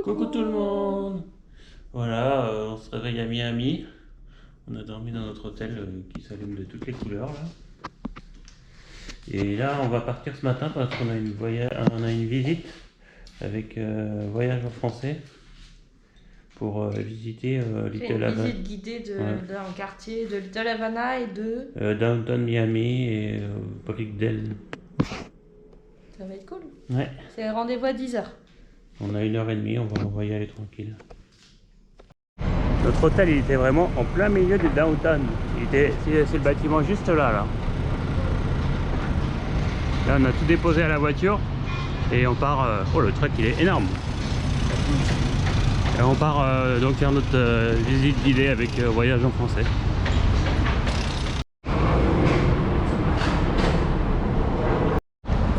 Coucou tout le monde. Voilà, on se réveille à Miami. On a dormi dans notre hôtel qui s'allume de toutes les couleurs là. Et là, on va partir ce matin parce qu'on a on a une visite avec Voyage en français pour visiter Little Une Havana. visite guidée d'un quartier de Little Havana et de... Downtown Miami et Brickell. Ça va être cool. Ouais. C'est rendez-vous à 10h. On a 1h30, on va y aller tranquille. Notre hôtel il était vraiment en plein milieu du downtown. C'est le bâtiment juste là. Là on a tout déposé à la voiture et on part. Oh, le truck il est énorme. Et on part donc faire notre visite guidée avec Voyage en français.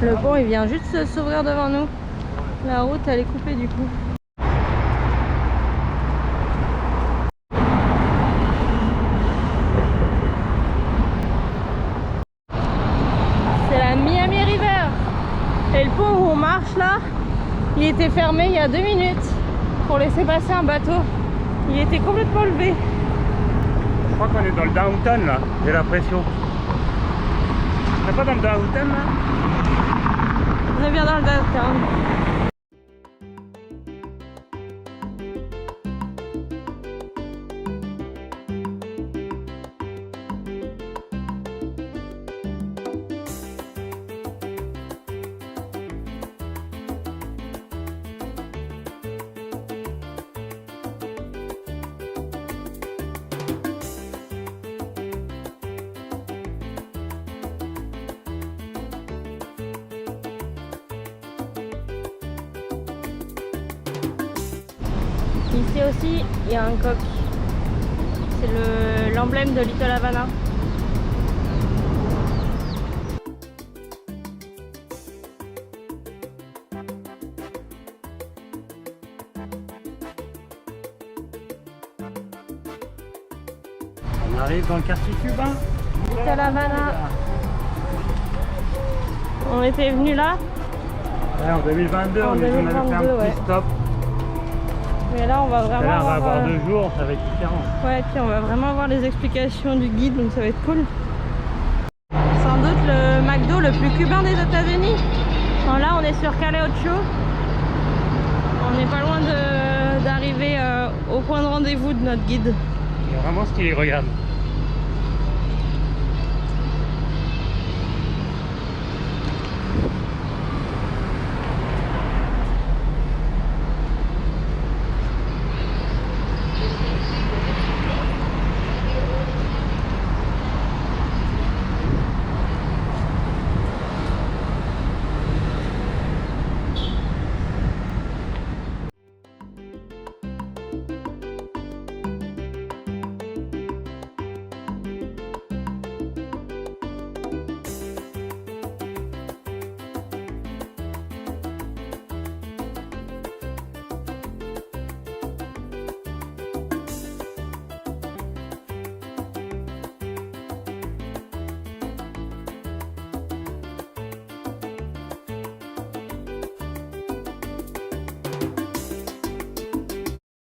Le pont il vient juste de s'ouvrir devant nous. La route elle est coupée du coup. C'est la Miami River. Et le pont où on marche là, il était fermé il y a 2 minutes pour laisser passer un bateau. Il était complètement levé. Je crois qu'on est dans le downtown là, j'ai l'impression. On n'est pas dans le downtown là? On est bien dans le downtown. Ici aussi, il y a un coq. C'est l'emblème de Little Havana. On arrive dans le quartier cubain. Little Havana. On était venu là. Ouais, en 2022, En on avait fait 2022, un petit ouais. stop. Mais là, on va vraiment Là, on va avoir avoir 2 jours, ça va être différent. ouais, puis on va vraiment avoir les explications du guide, donc ça va être cool. Sans doute le McDo le plus cubain des États-Unis. Bon, là, on est sur Calle Ocho. On n'est pas loin d'arriver au point de rendez-vous de notre guide. Il est vraiment stylé, regarde.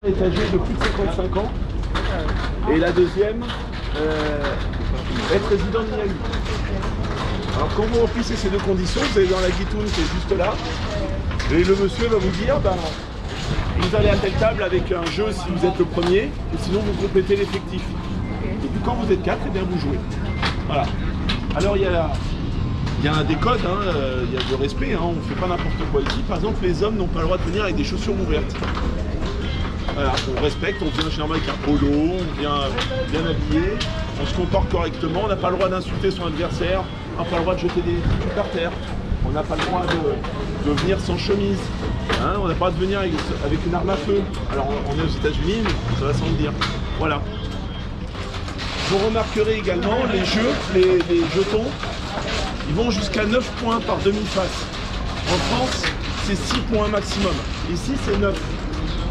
Est âgé de plus de 55 ans et la deuxième être résident de Miami. Alors quand vous remplissez ces 2 conditions, vous allez dans la guitoune qui est juste là et le monsieur va vous dire vous allez à telle table avec un jeu si vous êtes le premier et sinon vous complétez l'effectif. Et puis quand vous êtes 4, eh bien vous jouez. Voilà. Alors il y a des codes, il y a du respect, on ne fait pas n'importe quoi ici. Par exemple, les hommes n'ont pas le droit de venir avec des chaussures ouvertes. Voilà, on respecte, on vient généralement avec un polo, on vient bien habillé, on se comporte correctement, on n'a pas le droit d'insulter son adversaire, on n'a pas le droit de jeter des trucs par terre, on n'a pas le droit de venir sans chemise, on n'a pas le droit de venir avec une arme à feu. Alors on est aux États-Unis, ça va sans le dire. Voilà. Vous remarquerez également les jeux, les jetons, ils vont jusqu'à 9 points par demi-face. En France, c'est 6 points maximum. Ici, c'est 9.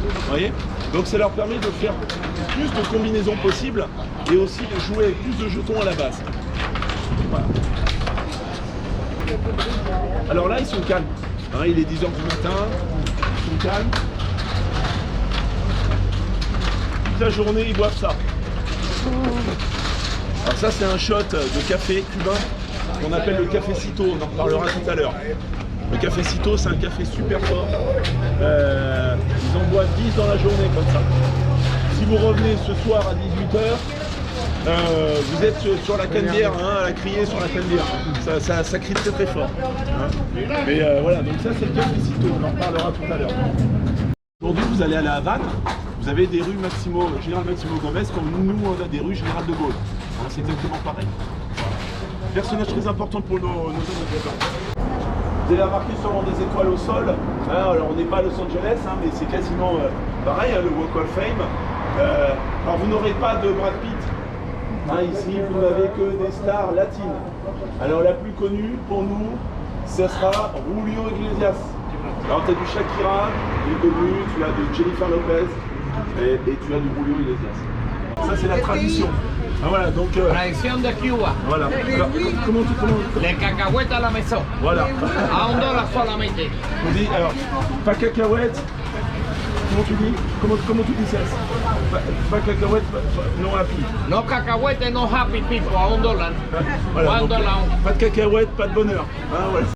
Vous voyez? Donc ça leur permet de faire plus de combinaisons possibles et aussi de jouer avec plus de jetons à la base. Voilà. Alors là, ils sont calmes. Il est 10h du matin, ils sont calmes. toute la journée, ils boivent ça. Alors ça, c'est un shot de café cubain qu'on appelle le cafecito, on en reparlera tout à l'heure. Le cafecito, c'est un café super fort. Ils en boivent 10 dans la journée comme ça. Si vous revenez ce soir à 18h, vous êtes sur la cannebière, hein, à la crier sur la cannebière. Ça crie très très fort. Hein. Mais voilà, donc ça c'est le cafecito, on en reparlera tout à l'heure. Aujourd'hui, vous allez à la Havane, vous avez des rues Général Maximo Gomez, comme nous on a des rues Général de Gaulle. Hein, c'est exactement pareil. Personnage très important pour nos hommes. Vous allez remarquer sûrement des étoiles au sol. Hein, alors on n'est pas à Los Angeles, hein, mais c'est quasiment pareil, hein, le Walk of Fame. Alors vous n'aurez pas de Brad Pitt. Hein, ici, vous n'avez que des stars latines. Alors la plus connue pour nous, ce sera Julio Iglesias. Alors tu as du Shakira, il est connu, tu as du Jennifer Lopez et tu as du Julio Iglesias. Ça c'est la tradition. Ah, voilà, donc... Tradition de Cuba. Voilà. Alors, comment Les cacahuètes à la maison. Voilà. A $1 solamente. On dit, alors, pas cacahuètes. Comment tu dis? Comment tu dis ça? Pas cacahuètes, non happy. No cacahuètes, no happy people, a $1. Voilà, donc, $1. pas de cacahuètes, pas de bonheur. Hein, voilà.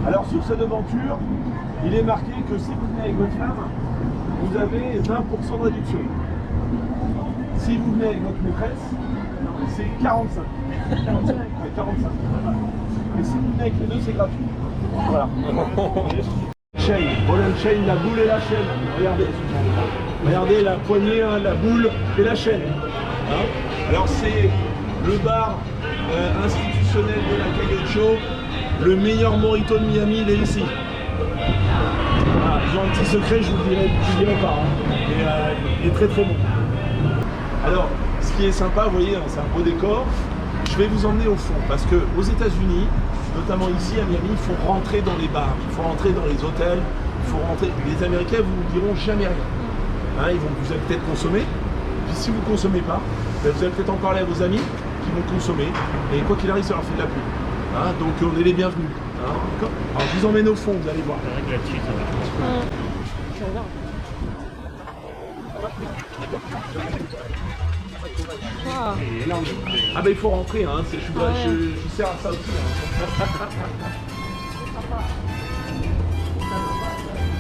Alors sur cette aventure, il est marqué que si vous venez avec votre femme, vous avez 20% de réduction. Si vous venez avec votre maîtresse, c'est 45. 45. Et si vous venez avec les deux, c'est gratuit. Voilà. Chaîne, ball and chain, la boule et la chaîne. Regardez. Regardez la poignée, hein, la boule et la chaîne. Hein, alors c'est le bar institutionnel de la Calle Ocho. Le meilleur mojito de Miami, il est ici. Voilà, ils ont un petit secret, je vous le dirai pas. Hein. Mais il est très très bon. Alors, ce qui est sympa, vous voyez, c'est un beau décor. Je vais vous emmener au fond, parce qu'aux États-Unis, notamment ici à Miami, il faut rentrer dans les bars, il faut rentrer dans les hôtels, il faut rentrer. Les Américains vous ne diront jamais rien. Hein, vous allez peut-être consommer, puis si vous ne consommez pas, vous allez peut-être en parler à vos amis qui vont consommer, et quoi qu'il arrive, ça leur fait de la pub. Hein, donc on est les bienvenus. Hein, alors je vous emmène au fond, vous allez voir. C'est vrai que là-dessus, ça va. Ah ben il faut rentrer, hein, je sers à ça aussi. Hein.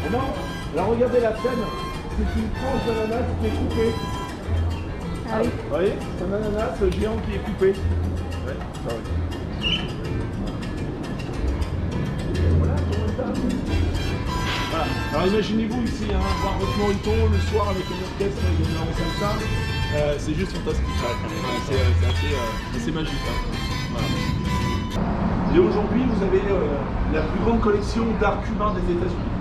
Et non, alors regardez la scène, c'est une tranche d'ananas qui est coupée. Ah oui. Vous voyez, c'est un ananas géant qui est coupé. Ouais, ça va. Voilà. Alors imaginez-vous ici, hein, voir votre mojito le soir avec un orchestre et une salsa, c'est juste fantastique. C'est assez magique. Hein. Voilà. Et aujourd'hui, vous avez la plus grande collection d'art cubain des États-Unis.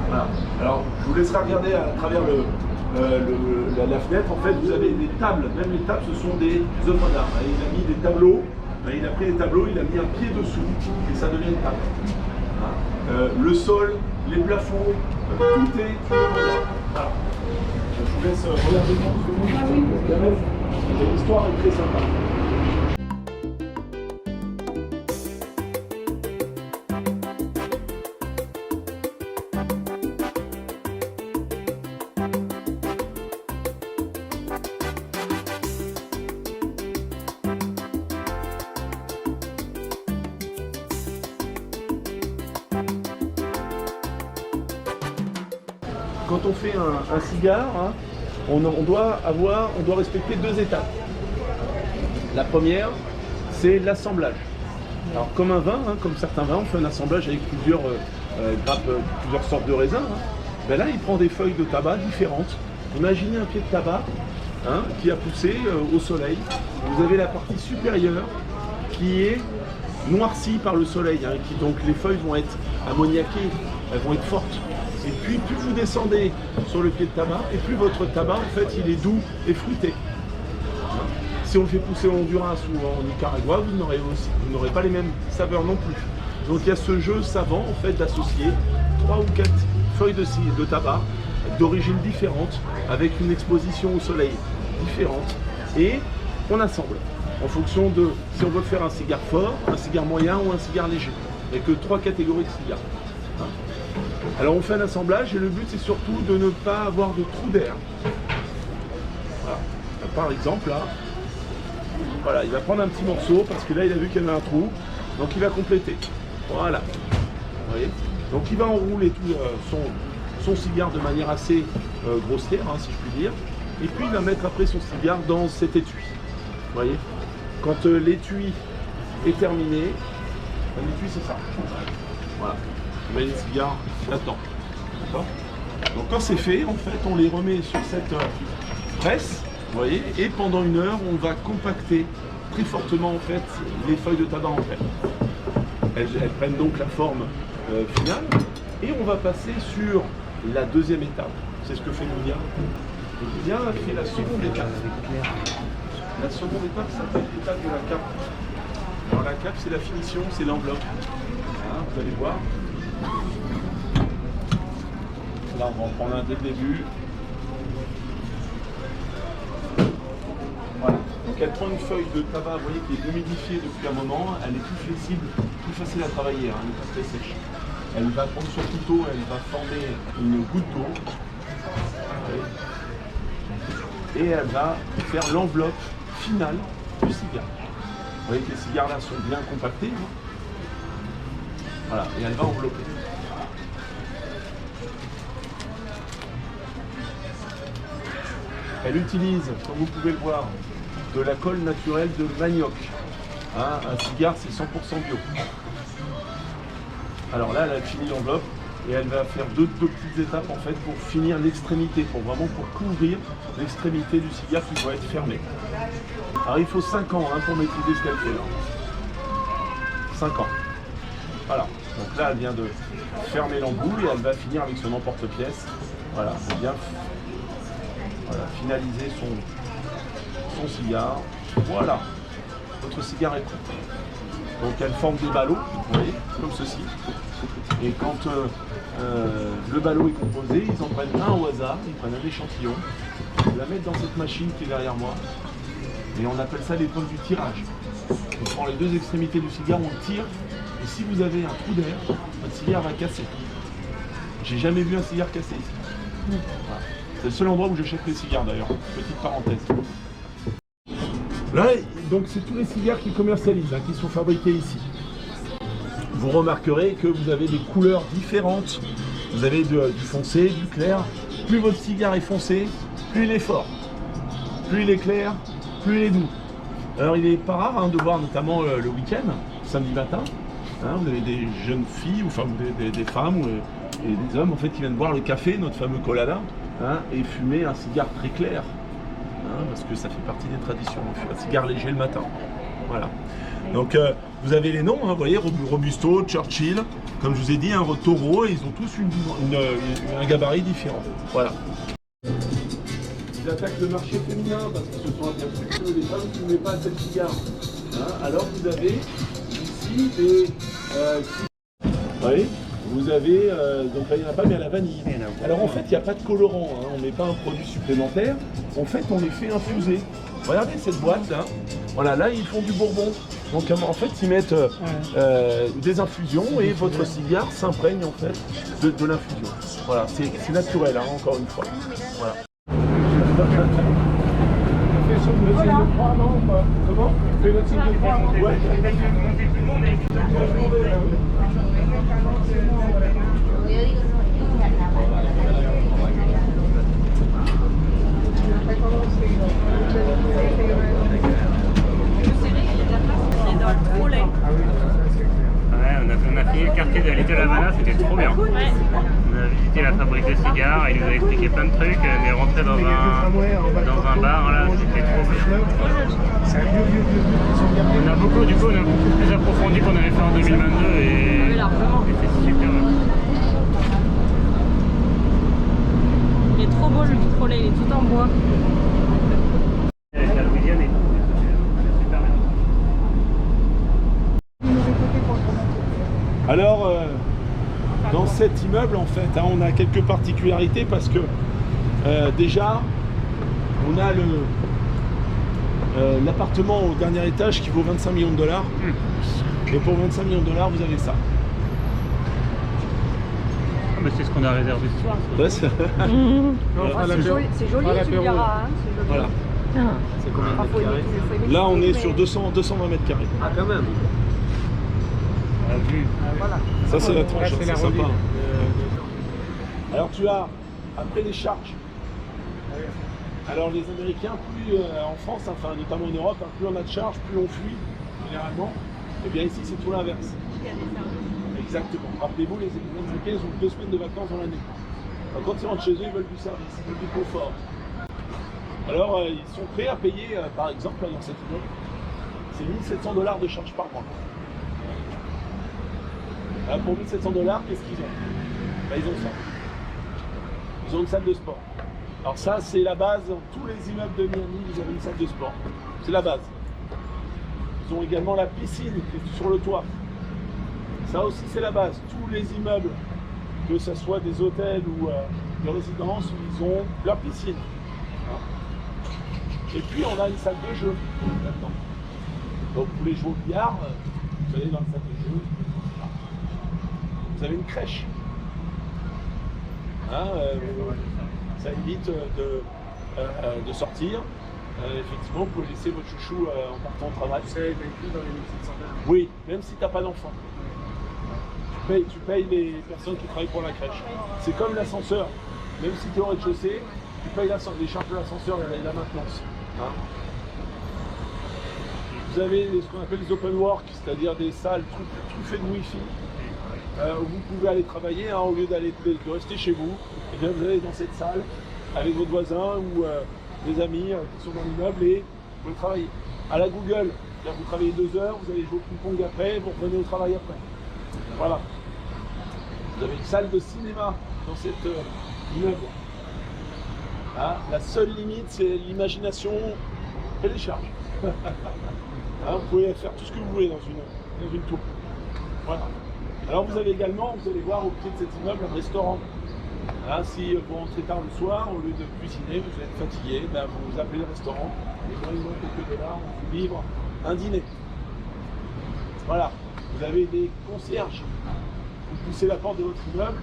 Voilà. Alors, je vous laisserai regarder à travers la fenêtre. En fait, vous avez des tables. Même les tables, ce sont des œuvres d'art. Il a mis des tableaux. Il a pris les tableaux, il a mis un pied dessous et ça devient une table. Le sol, les plafonds, tout est voilà. Je vous laisse regarder ce que l'histoire est très sympa. Quand on fait un cigare, hein, on doit respecter deux étapes. La première, c'est l'assemblage. Alors comme un vin, hein, comme certains vins, on fait un assemblage avec plusieurs grappes, plusieurs sortes de raisins. Hein. Ben là, il prend des feuilles de tabac différentes. Imaginez un pied de tabac hein, qui a poussé au soleil. Vous avez la partie supérieure qui est noircie par le soleil. Hein, donc les feuilles vont être ammoniaquées, elles vont être fortes. Et puis plus vous descendez sur le pied de tabac, et plus votre tabac en fait il est doux et fruité. Si on le fait pousser au Honduras ou en Nicaragua, vous n'aurez pas les mêmes saveurs non plus. Donc il y a ce jeu savant en fait d'associer 3 ou 4 feuilles de tabac d'origine différente, avec une exposition au soleil différente, et on assemble en fonction de si on veut faire un cigare fort, un cigare moyen ou un cigare léger. Il n'y a que 3 catégories de cigares. Alors on fait un assemblage et le but c'est surtout de ne pas avoir de trou d'air. Voilà. Par exemple là, voilà, il va prendre un petit morceau parce que là il a vu qu'il y avait un trou, donc il va compléter. Voilà. Vous voyez, donc il va enrouler tout son cigare de manière assez grossière, hein, si je puis dire, et puis il va mettre après son cigare dans cet étui. Vous voyez, quand l'étui est terminé, l'étui c'est ça. Voilà. On met les cigares là-dedans. Donc quand c'est fait, en fait, on les remet sur cette presse, vous voyez, et pendant 1 heure, on va compacter très fortement en fait les feuilles de tabac en fait. Elles prennent donc la forme finale, et on va passer sur la deuxième étape. C'est ce que fait Lunia. Lunia fait la seconde étape. La seconde étape s'appelle l'étape de la cape. Alors la cape, c'est la finition, c'est l'enveloppe. Hein, vous allez voir. Là, on va en prendre un dès le début. Voilà. Donc elle prend une feuille de tabac, vous voyez, qui est humidifiée depuis un moment. Elle est plus flexible, plus facile à travailler, hein, elle n'est pas très sèche. Elle va prendre son couteau, elle va former une goutte d'eau. Et elle va faire l'enveloppe finale du cigare. Vous voyez que les cigares là sont bien compactés. Hein. Voilà, et elle va envelopper. Elle utilise, comme vous pouvez le voir, de la colle naturelle de manioc. Hein, un cigare, c'est 100% bio. Alors là, elle a fini l'enveloppe et elle va faire deux petites étapes en fait pour finir l'extrémité, pour couvrir l'extrémité du cigare qui doit être fermé. Alors il faut 5 ans hein, pour maîtriser ce qu'elle fait là. 5 ans. Voilà. Donc là, elle vient de fermer l'embout et elle va finir avec son emporte-pièce. Voilà, pour bien finaliser son cigare. Voilà, votre cigare est prêt. Donc elle forme des ballots, vous voyez, comme ceci. Et quand le ballot est composé, ils en prennent un au hasard, ils prennent un échantillon, ils la mettent dans cette machine qui est derrière moi. Et on appelle ça l'épreuve du tirage. On prend les 2 extrémités du cigare, on le tire. Et si vous avez un trou d'air, votre cigare va casser. J'ai jamais vu un cigare casser ici. Voilà. C'est le seul endroit où j'achète les cigares d'ailleurs. Petite parenthèse. Là, donc c'est tous les cigares qui commercialisent, hein, qui sont fabriqués ici. Vous remarquerez que vous avez des couleurs différentes. Vous avez du foncé, du clair. Plus votre cigare est foncé, plus il est fort. Plus il est clair, plus il est doux. Alors il n'est pas rare hein, de voir notamment le week-end, samedi matin. Hein, vous avez des jeunes filles, enfin des femmes et des hommes en fait qui viennent boire le café, notre fameux colada, hein, et fumer un cigare très clair. Hein, parce que ça fait partie des traditions, un cigare léger le matin. Voilà. Donc vous avez les noms, hein, vous voyez, Robusto, Churchill, comme je vous ai dit, un Toro, et ils ont tous un gabarit différent. Voilà. Ils attaquent le marché féminin parce qu'ils se sont aperçus que les femmes ne fumaient pas assez de cigares. Hein, alors vous avez ici des... vous voyez, vous avez, donc là il n'y en a pas, mais à la vanille. Alors en fait, il n'y a pas de colorant, hein, on ne met pas un produit supplémentaire. En fait, on les fait infuser. Regardez cette boîte là. Voilà, là ils font du bourbon. Donc en fait, ils mettent des infusions et votre cigare s'imprègne en fait de l'infusion. Voilà, c'est naturel, hein, encore une fois. Voilà. Comment? Ouais. Ouais, on a fait le quartier visité de Little Havana, c'était trop bien. Ouais. On a visité la fabrique de cigares, il nous a expliqué plein de trucs, on est rentré dans un bar là, c'était trop bien. On a beaucoup plus approfondi qu'on avait fait en 2022 et Oui, largement. c'était super bien. Il est trop beau le vitrolet, il est tout en bois. Avec la Louisiane et tout, c'est super bien. Alors, dans cet immeuble, en fait, hein, on a quelques particularités parce que déjà, on a l'appartement au dernier étage qui vaut 25 millions de dollars. Et pour 25 millions de dollars, vous avez ça. Ah, mais c'est ce qu'on a réservé ce soir. ça. Ouais, c'est- C'est joli, tu me diras. Hein, c'est joli. voilà. C'est combien de Faut mètres aimer- carrés? faut aimer Là, le on style, est mais- sur 220 mètres carrés. Ah, quand même. On a vu. Voilà. Ça, c'est la tranche, Là, hein, c'est c'est la sympa. relique. Alors, tu as, après les charges, alors les Américains, plus en France, enfin notamment en Europe, hein, plus on a de charges, plus on fuit, généralement. Et bien ici, c'est tout l'inverse. Exactement. Rappelez-vous, les Américains, ils ont 2 semaines de vacances dans l'année. Alors, quand ils rentrent chez eux, ils veulent du service, ils veulent du confort. Alors, ils sont prêts à payer, par exemple, là, dans cette immeuble, c'est 1700 $ de charges par mois. Alors, pour 1700 $, qu'est-ce qu'ils ont? Ben, ils ont ça. Ils ont une salle de sport. Alors ça, c'est la base. Dans tous les immeubles de Miami, vous avez une salle de sport. C'est la base. Ils ont également la piscine qui est sur le toit. Ça aussi, c'est la base. Tous les immeubles, que ce soit des hôtels ou des résidences, ils ont leur piscine. Et puis, on a une salle de jeu là-dedans. Donc, vous voulez jouer au billard, vous allez dans la salle de jeu. Vous avez une crèche. Hein, ça évite de sortir. Effectivement, vous pouvez laisser votre chouchou en partant au travail. C'est inclus dans les 1700 $. Oui, même si tu n'as pas d'enfant. Tu payes les personnes qui travaillent pour la crèche. C'est comme l'ascenseur. Même si tu es au rez-de-chaussée, tu payes les charges de l'ascenseur et la maintenance. Hein. Vous avez ce qu'on appelle les open work, c'est-à-dire des salles truffées de wifi. Où vous pouvez aller travailler, hein, au lieu de rester chez vous, et bien vous allez dans cette salle avec votre voisin ou des amis qui sont dans l'immeuble et vous pouvez travailler. À la Google, là, vous travaillez 2 heures, vous allez jouer au ping-pong après, vous revenez au travail après. Voilà. Vous avez une salle de cinéma dans cet immeuble. Hein, la seule limite, c'est l'imagination et les charges. Hein, vous pouvez faire tout ce que vous voulez dans une tour. Voilà. Alors vous avez également, vous allez voir au pied de cet immeuble un restaurant. Hein, si vous rentrez tard le soir, au lieu de cuisiner, vous êtes fatigué, ben vous appelez le restaurant, les gens ils donnent quelques $, on vous livre un dîner. Voilà, vous avez des concierges. Vous poussez la porte de votre immeuble,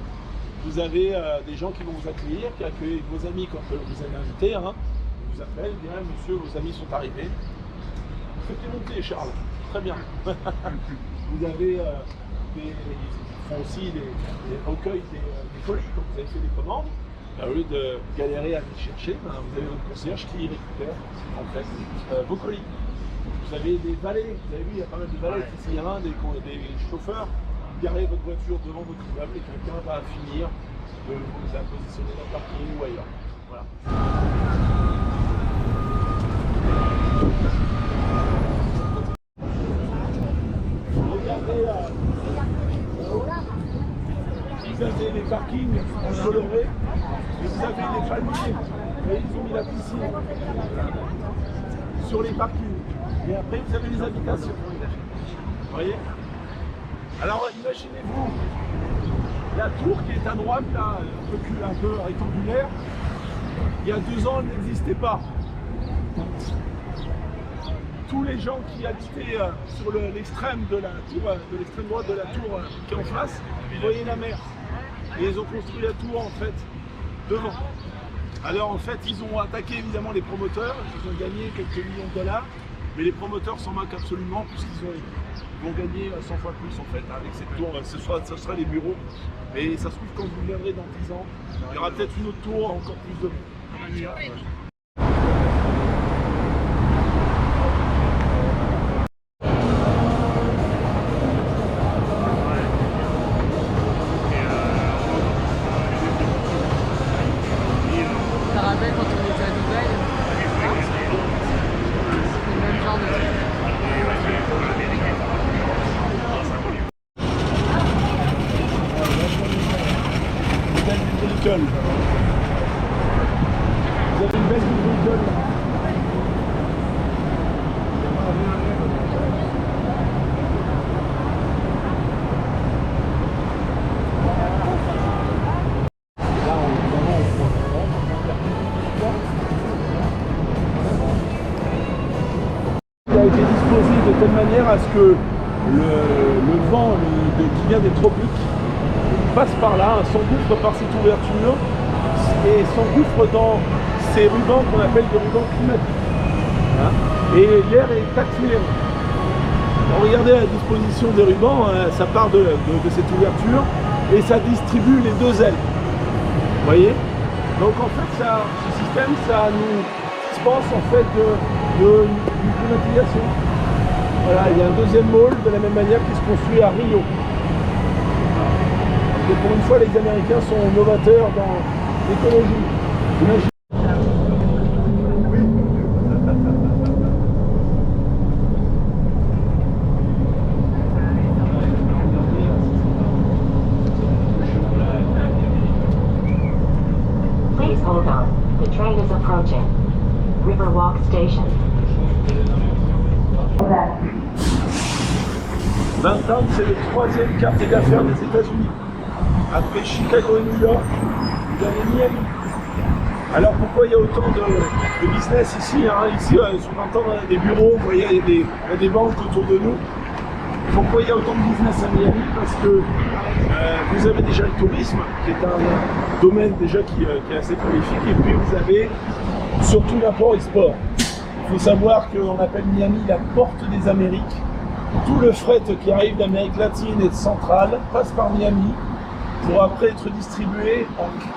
vous avez des gens qui vont vous accueillir, qui accueillent vos amis quand vous avez invité. Hein. Ils vous appellent, bien monsieur, vos amis sont arrivés. Faites-les monter, Charles. Très bien. Vous avez ils font aussi des recueils des colis quand vous avez fait des commandes. Au lieu de galérer à les chercher, ben, vous avez votre concierge qui récupère en fait vos colis. Vous avez des valets, vous avez vu, il y a pas mal de valets ici, hein, des chauffeurs. Vous garez votre voiture devant votre immeuble et quelqu'un va finir de vous la positionner dans le parking ou ailleurs. Voilà. Regardez, vous avez les parkings colorés et vous avez les palmiers. Et ils ont mis la piscine sur les parkings. Et après, vous avez les habitations. Vous voyez? Alors, imaginez-vous la tour qui est à droite, là, un peu rectangulaire. Il y a 2 ans, elle n'existait pas. Tous les gens qui habitaient sur l'extrême de la tour, de l'extrême droite de la tour qui est en face, ils voyaient la mer. Et ils ont construit la tour en fait devant. Alors en fait, ils ont attaqué évidemment les promoteurs, ils ont gagné quelques millions de $, mais les promoteurs s'en moquent absolument puisqu'ils vont gagner 100 fois plus en fait avec cette tour. Ce sera les bureaux. Mais ça se trouve quand vous viendrez dans 10 ans, il y aura peut-être une autre tour encore plus de monde. bricole. Vous avez une baisse de bricole là. Il a été disposé de telle manière à ce que le vent qui vient des tropiques passe par là, s'engouffre par cette ouverture et s'engouffre dans ces rubans qu'on appelle des rubans climatiques. Hein, et l'air est accéléré. Regardez la disposition des rubans, ça part de cette ouverture et ça distribue les deux ailes. Vous voyez? Donc en fait, ce système, ça nous dispense en fait d'une climatisation. Voilà, il y a un deuxième môle de la même manière qui se construit à Rio. Et pour une fois, les Américains sont novateurs dans l'écologie. Please hold on. The train is approaching. Riverwalk Station. 20 c'est le troisième quartier d'affaires des États-Unis. Après Chicago et New York, vous avez Miami. Alors pourquoi il y a autant de business ici, hein? Ici, sur 20 ans, on a des bureaux, vous voyez, il y a des banques autour de nous. Pourquoi il y a autant de business à Miami? Parce que vous avez déjà le tourisme, qui est un domaine déjà qui est assez prolifique, et puis vous avez surtout l'import-export. Il faut savoir qu'on appelle Miami la porte des Amériques. Tout le fret qui arrive d'Amérique latine et centrale passe par Miami pour après être distribué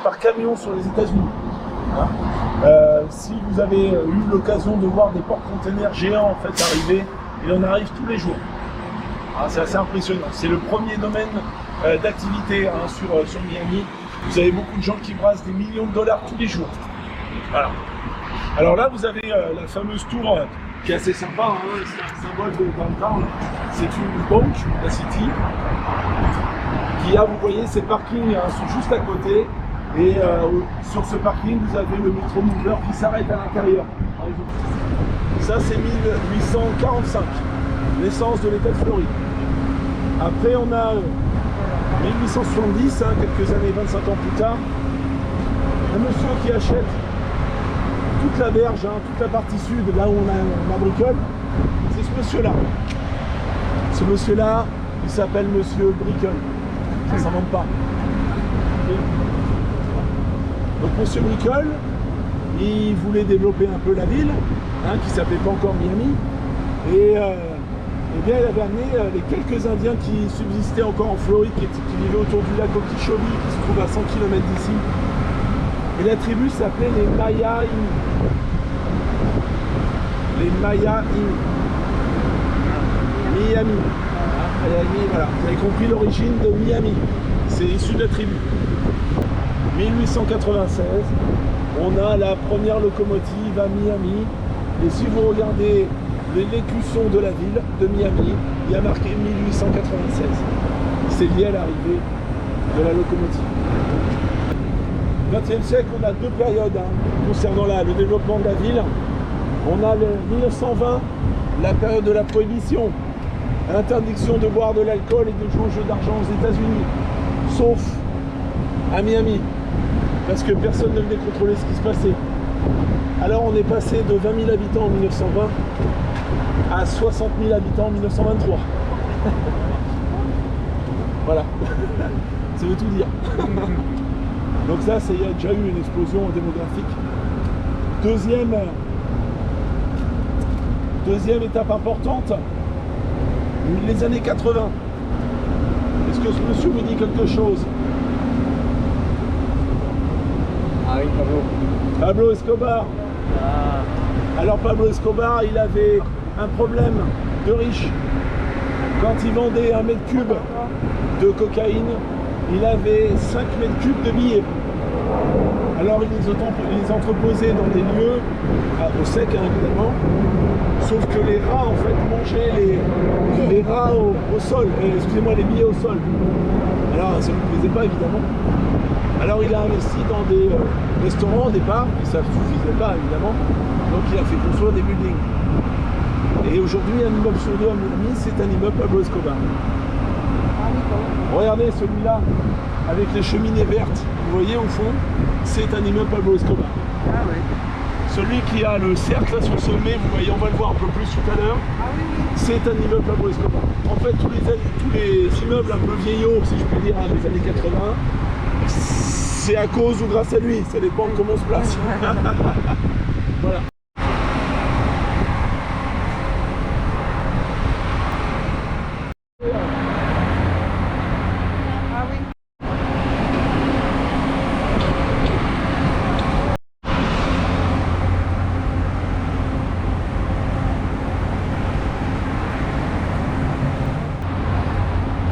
par camion sur les États-Unis. Hein, si vous avez eu l'occasion de voir des porte-containers géants en fait arriver, il en arrive tous les jours. Ah, c'est assez impressionnant. C'est le premier domaine d'activité hein, sur Miami. Vous avez beaucoup de gens qui brassent des millions de dollars tous les jours. Voilà. Alors là, vous avez la fameuse tour qui est assez sympa, hein, c'est un symbole de downtown. C'est une banque, la City, qui a, vous voyez, ses parkings sont juste à côté. Et sur ce parking, vous avez le métro mover qui s'arrête à l'intérieur. Ça, c'est 1845, naissance de l'État de Floride. Après, on a 1870, hein, quelques années, 25 ans plus tard, un monsieur qui achète toute la berge, hein, toute la partie sud, là où on a bricole, c'est ce monsieur-là. Ce monsieur-là, il s'appelle Monsieur Bricole. Ça ne s'invente pas. Donc Monsieur Bricole, il voulait développer un peu la ville, hein, qui ne s'appelait pas encore Miami, et bien il avait amené les quelques Indiens qui subsistaient encore en Floride, qui vivaient autour du lac Okeechobee, qui se trouve à 100 km d'ici. Et la tribu s'appelait les Maya Inu. Les Maya Inu. Miami. Miami, voilà. Vous avez compris l'origine de Miami. C'est issu de la tribu. 1896, on a la première locomotive à Miami. Et si vous regardez l'écusson de la ville de Miami, il y a marqué 1896. C'est lié à l'arrivée de la locomotive. Au XXe siècle, on a deux périodes hein, concernant le développement de la ville. On a le 1920, la période de la prohibition, l'interdiction de boire de l'alcool et de jouer au jeu d'argent aux États-Unis, sauf à Miami, parce que personne ne venait contrôler ce qui se passait. Alors on est passé de 20 000 habitants en 1920 à 60 000 habitants en 1923. Voilà, ça veut tout dire. Donc ça, il y a déjà eu une explosion démographique. Deuxième étape importante, les années 80. Est-ce que ce monsieur vous dit quelque chose? Ah oui, Pablo. Pablo Escobar. Ah. Alors Pablo Escobar, il avait un problème de riche. Quand il vendait 1 mètre cube de cocaïne, il avait 5 mètres cubes de billets. Alors ils les entreposaient dans des lieux au sec hein, évidemment, sauf que les rats en fait mangeaient les rats au sol, excusez-moi les billets au sol. Alors ça ne lui plaisait pas évidemment. Alors il a investi dans des restaurants au départ, mais ça ne suffisait pas évidemment, donc il a fait construire des buildings. Et aujourd'hui un immeuble sur deux à Miami, c'est un immeuble Pablo Escobar. Regardez celui-là avec les cheminées vertes, vous voyez au fond, c'est un immeuble Pablo Escobar. Ah oui. Celui qui a le cercle là sur le sommet, vous voyez, on va le voir un peu plus tout à l'heure, c'est un immeuble Pablo Escobar. En fait, tous les immeubles un peu vieillots, si je puis dire, hein, des années 80, c'est à cause ou grâce à lui, ça dépend de comment on se place. Voilà.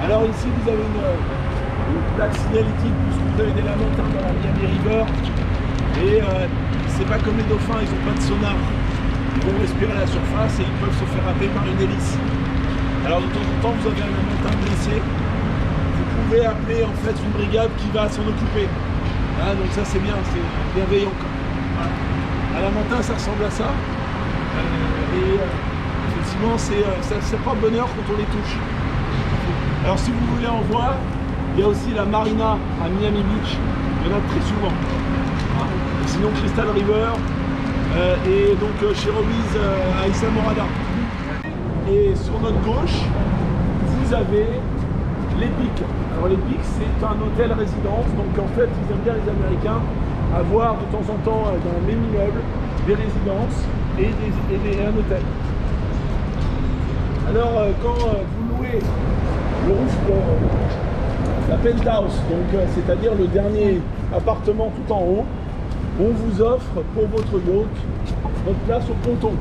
Alors ici vous avez une plaque signalétique puisque vous avez des lamantes dans la Miami River et c'est pas comme les dauphins, ils n'ont pas de sonar. Ils vont respirer à la surface et ils peuvent se faire happer par une hélice. Alors de temps en temps vous avez un lamantin blessé, vous pouvez appeler en fait une brigade qui va s'en occuper. Ah, donc ça c'est bien, c'est bienveillant quand même. Voilà. Un lamantin ça ressemble à ça effectivement ça porte bonheur quand on les touche. Alors si vous voulez en voir, il y a aussi la marina à Miami Beach, il y en a très souvent. Sinon Crystal River et donc chez Robbie's à Isla Morada. Et sur notre gauche, vous avez l'Epic. Alors l'Epic c'est un hôtel résidence, donc en fait ils aiment bien les Américains avoir de temps en temps dans le même immeuble des résidences et un hôtel. Alors quand vous louez le roof, la penthouse, donc c'est-à-dire le dernier appartement tout en haut, on vous offre pour votre yacht votre place au ponton.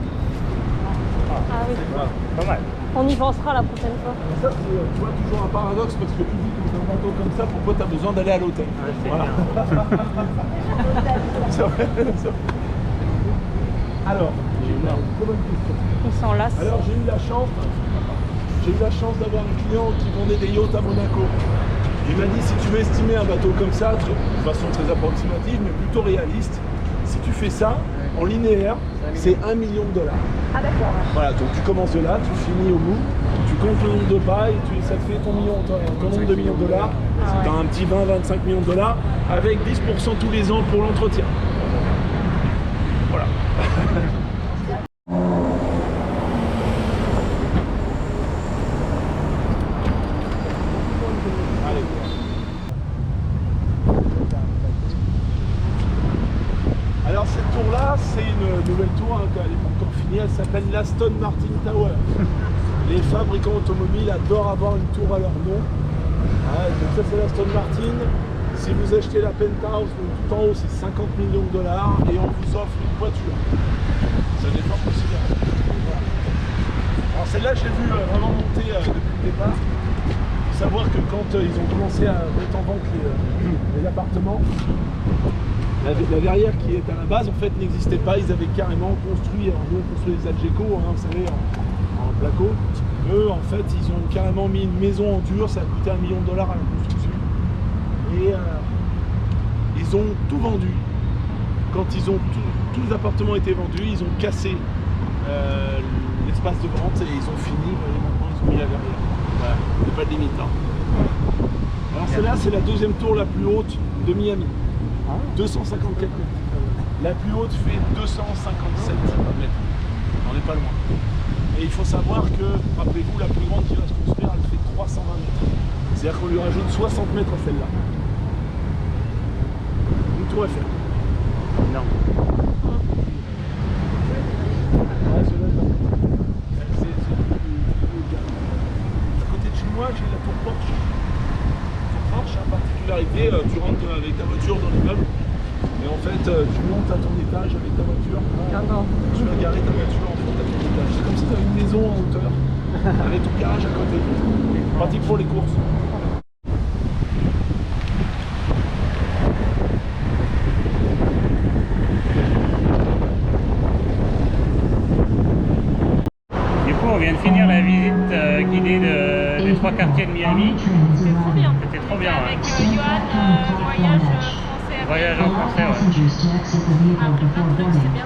Ah oui. Voilà. Pas mal. On y pensera la prochaine fois. Ça c'est tu vois, toujours un paradoxe parce que tu dis que dans un bateau comme ça, pourquoi tu as besoin d'aller à l'hôtel? C'est voilà. C'est vrai, c'est vrai. Alors, j'ai une très bonne question. On s'en lasse. Alors j'ai eu la chance d'avoir un client qui vendait des yachts à Monaco. Il m'a dit si tu veux estimer un bateau comme ça, de façon très approximative mais plutôt réaliste, si tu fais ça en linéaire, c'est $1 million. Ah d'accord. Voilà, donc tu commences de là, tu finis au bout, tu comptes le nombre de pas et ça te fait ton nombre de millions de dollars. C'est un petit 20-25 millions de dollars avec 10% tous les ans pour l'entretien. Voilà. Alors cette tour-là, c'est une nouvelle tour, hein, elle n'est pas encore finie, elle s'appelle l'Aston Martin Tower. Les fabricants automobiles adorent avoir une tour à leur nom. Ah, donc ça c'est l'Aston Martin. Si vous achetez la penthouse, tout en haut c'est $50 millions et on vous offre une voiture. C'est un effort considérable. Voilà. Alors celle-là j'ai vu vraiment monter depuis le départ. Il faut savoir que quand ils ont commencé à mettre en vente les appartements, la verrière qui est à la base en fait n'existait pas, ils avaient carrément construit, alors nous on construit des Algeco, hein, vous savez, en placo. Eux en fait ils ont carrément mis une maison en dur, ça a coûté $1 million à la construction. Et ils ont tout vendu. Quand ils ont tous les appartements étaient vendus, ils ont cassé l'espace de vente et ils ont fini, et maintenant ils ont mis la verrière. Voilà, il n'y a pas de limite là. Alors celle-là c'est la deuxième tour la plus haute de Miami. 254 mètres. La plus haute fait 257 mètres. On n'est pas loin. Et il faut savoir que, rappelez-vous, la plus grande qui va se construire, elle fait 320 mètres. C'est-à-dire qu'on lui rajoute 60 mètres à celle-là. Une tour Eiffel. Non. Ah, celle-là, à côté de chez moi, j'ai la tour Porsche. En particularité, tu rentres avec ta voiture dans l'immeuble et en fait tu montes à ton étage avec ta voiture. Tu vas garer ta voiture en fait à ton étage. C'est comme si tu avais une maison en hauteur avec ton garage à côté. Pratique pour les courses. guidée des 3 quartiers de Miami. C'était trop bien. C'était trop bien. Avec Ouais. Johan, voyage français. Voyage en français, ouais. Après plein de trucs, c'est bien.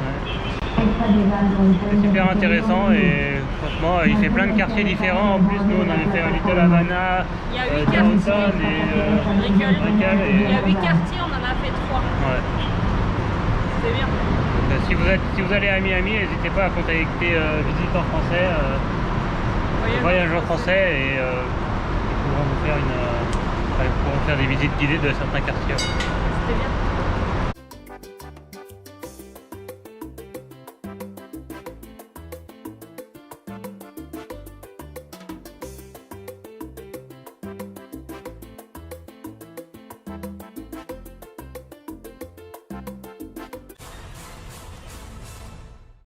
C'est super intéressant et franchement, il fait plein de quartiers différents. En plus, nous, on avait fait Little Havana, Il y a 8 Downtown quartiers. et Brickell. Brickell Il y a et... 8 quartiers, on en a fait 3. Ouais. C'est bien. Donc, si vous allez à Miami, n'hésitez pas à contacter Visite en français, Voyage en français et ils pourront vous faire des visites guidées de certains quartiers. C'était bien.